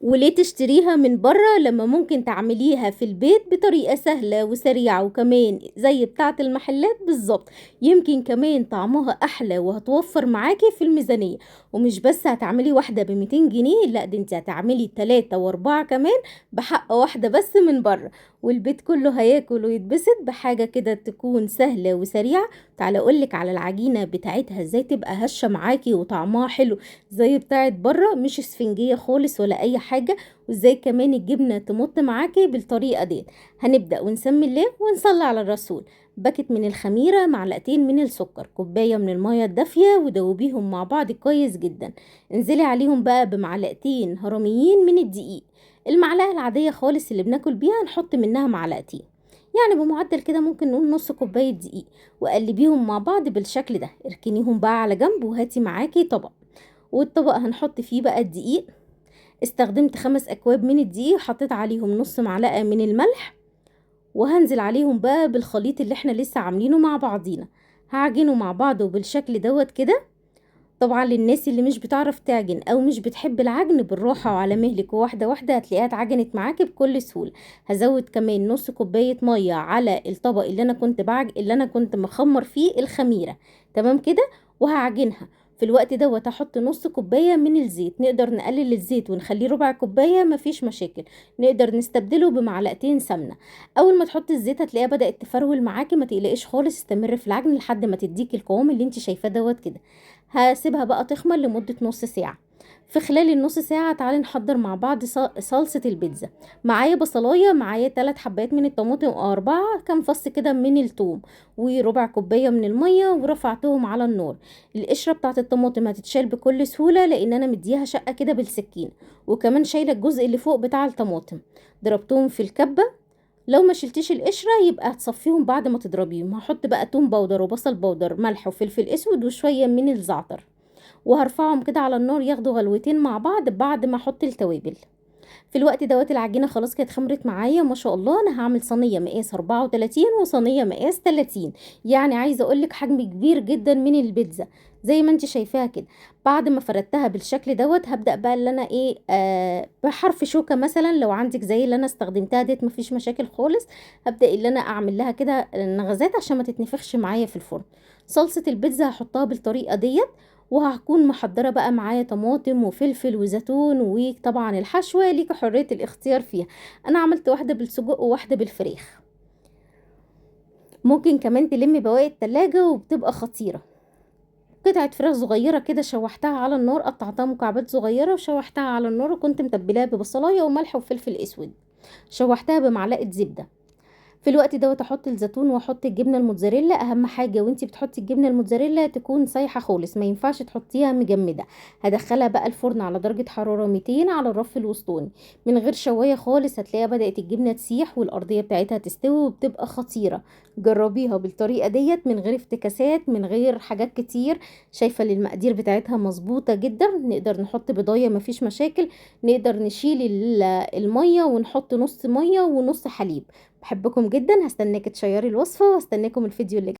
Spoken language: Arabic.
وليه تشتريها من برّه لمّا ممكن تعمليها في البيت بطريقة سهلة وسريعة وكمان زي بتاعة المحلات بالضبط، يمكن كمان طعمها أحلى وهتوفّر معاكِ في الميزانية، ومش بس هتعملي واحدة ب200 جنيه لأ ده أنتِ هتعملي 3 و4 كمان بحق واحدة بس من برّه، والبيت كله هياكل ويتبسط بحاجة كده تكون سهلة وسريعة. تعالي أقول لِك على العجينة بتاعتها إزاي تبقى هشة معاكِ وطعمها حلو زي بتاعة برّه، مش إسفنجية خالص ولا أي حاجة، وإزاي كمان الجبنة تمُط معاكِ بالطريقة ديّة. هنبدأ ونسمّي الله ونصلّي على الرسول. باكيت من الخميرة، معلقتين من السكر، كوباية من المَيّة الدافية ودوّبيهم مع بعض كويس جدًا. انزلي عليهم بقى بمعلقتين هرميين من الدقيق، المعلقة العادية خالص اللي بناكل بيها نحط منها معلقتين، يعني بمعدل كده ممكن نقول نُص كوباية دقيق، وقلّبيهم مع بعض بالشكل ده. اركنيهم بقى على جنب وهاتي معاكِ طبق، والطبق هنحط فيه بقى الدقيق. استخدمت 5 أكواب من الدقيق، حطيت عليهم نُص معلقة من الملح، وهانزل عليهم بقى بالخليط اللي إحنا لسه عاملينه مع بعضينا. هاعجنه مع بعضه بالشكل دوّة كده. طبعًا للناس اللي مش بتعرف تعجن أو مش بتحب العجن بالراحة وعلى مهلِك وواحدة واحدة هتلاقيها اتعجنت معاكِ بكل سهولة. هازوّد كمان نُص كوباية مَيّة على الطبق اللي أنا كنت مخمّر فيه الخميرة، تمام كده، وهاعجنها. في الوقت دوّة هاحط نُص كوباية من الزيت، نقدر نقلل الزيت ونخلّيه ربع كوباية ما فيش مشاكل، نقدر نستبدله بمعلقتين سمنة. أول ما تحطي الزيت هتلاقيها بدأت تفرول معاكِ، ما تقلقيش خالص، استمري في العجن لحد ما تدّيكِ القوام اللي أنتِ شايفاه دوّة كده. هاسيبها بقى تخمر لمدة نُص ساعة. في خلال النُص ساعة تعالي نحضّر مع بعض صلصة البيتزا. معايا بصلاية، معايا 3 حبّات من الطماطم أو 4، كام فص كده من التوم، وربع كوباية من المَيّة ورفعتهم على النار. القشرة بتاعة الطماطم هتتشال بكل سهولة لإن أنا مدّياها شَقّة كده بالسكينة، وكمان شايلة الجزء اللي فوق بتاع الطماطم. ضربتهم في الكبة. لو ما شِلتيش القشرة يبقى هتصفّيهم بعد ما تضربيهم. هاحط بقى توم باودر وبصل باودر، ملح وفلفل أسود وشوية من الزعتر. وهارفعهم كده على النار ياخدوا غلوتين مع بعض بعد ما احط التوابل. في الوقت دوّة العجينة خلاص كانت خمرت معايا ما شاء الله. أنا هاعمل صينية مقاس 34 وصينية مقاس 30، يعني عايزة أقول لِك حجم كبير جدًا من البيتزا زي ما أنتِ شايفاها كده. بعد ما فردتها بالشكل دوّة هابدأ بقى اللي أنا إيه، بحرف شوكة مثلًا لو عندِك زي اللي أنا استخدمتها ديّة ما فيش مشاكل خالص. هابدأ اللي أنا أعمل لها كده نغزات عشان ما تتنفخش معايا في الفرن. صلصة البيتزا هاحطها بالطريقة ديّة، وهاكون محضّرة بقى معايا طماطم وفلفل وزيتون، وطبعًا الحشوة ليكِ حرية الاختيار فيها. أنا عملت واحدة بالسجق وواحدة بالفراخ، ممكن كمان تلمّي بواقي التلاجة وبتبقى خطيرة. قطعة فراخ صغيّرة كده شوّحتها على النار، قطّعتها مكعبات صغيّرة وشوّحتها على النار، وكنت متبّلاها ببصلاية وملح وفلفل أسود، شوّحتها بمعلقة زبدة. في الوقت دوّة أحط الزيتون وأحط الجبنة الموتزاريلا. أهم حاجة وأنتِ بتحطي الجبنة الموتزاريلا تكون سايحة خالص، ما ينفعش تحطيها مجمدة. هادخّلها بقى الفرن على درجة حرارة 200 على الرف الوسطاني، من غير شواية خالص. هتلاقيها بدأت الجبنة تسيح والأرضية بتاعتها تستوي وبتبقى خطيرة. جرّبيها بالطريقة ديّة من غير افتكاسات، من غير حاجات كتير. شايفة المقادير بتاعتها مضبوطة جدًا، نقدر نحط بيضاية ما فيش مشاكل، نقدر نشيل المَيّة ونحط نُص مَيّة ونُص حليب. باحبكم جدًا، هاستناكِ تشيّري الوصفة وهاستناكم الفيديو اللي